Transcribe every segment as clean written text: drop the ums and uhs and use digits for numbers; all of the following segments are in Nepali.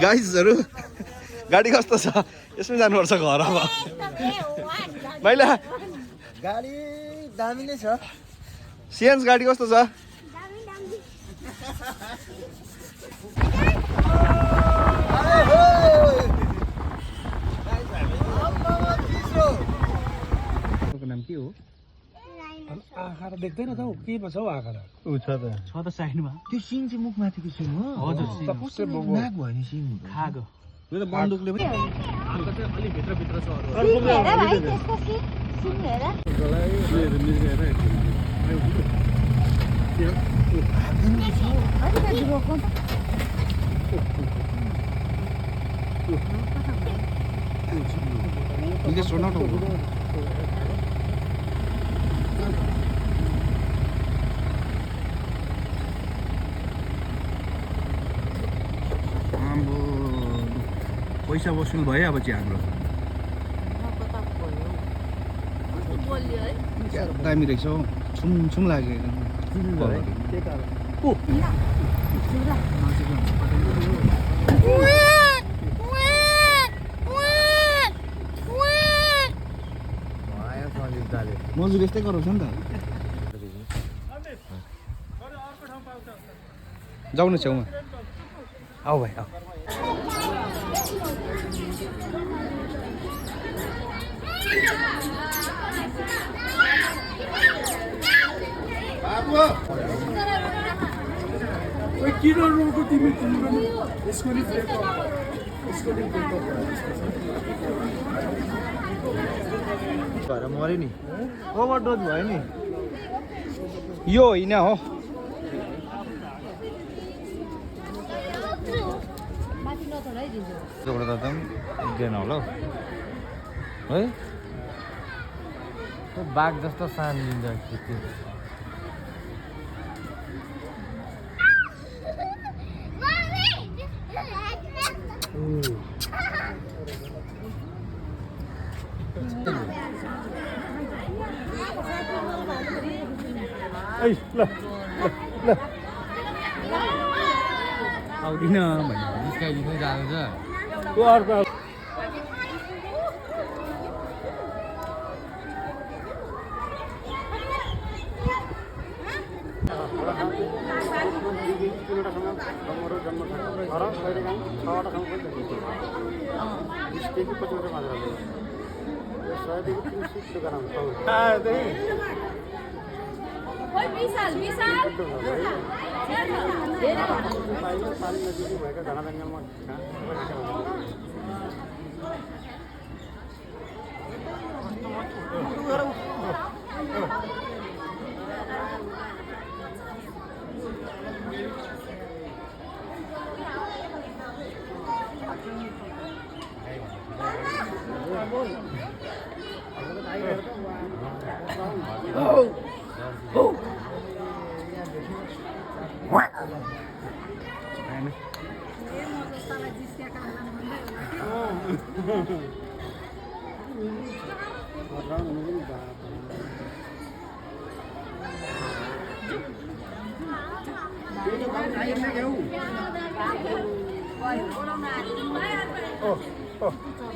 गाइजहरु गाडी कस्तो छ यसमै जानुपर्छ घर अब मैले गाडी दामी नै छ सिएन्स गाडी कस्तो छ नाम के हो आँखा त देख्दैन त के पो छ हौ आँखा त उ छ त साइडमा त्यो सिङ चाहिँ मुखमाथिको सिङ हो हजुर कस्तो नाक भयो नि सिङ खागो यो त बन्दुकले पनि आँखा चाहिँ अलि भित्र भित्र छ 이게 소나도 पैसा वसुल भयो अब चाहिँ हाम्रो दामी रहेछ हौ छुम छुम लाग्यो मजुर यस्तै गराउँछ नि त जाऊ न छेउमा आऊ भाइ आऊ किन रोको तिमी तिमी यसको नि फेको यसको नि फेको भएर मर्यो नि ओभरडोज भयो नि यो होइन हो एउटा त दिएन होला है त्यो बाघ जस्तो सान लिन्छ आउँदिन भने निस्काइदिँदै जान्छ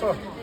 Oh,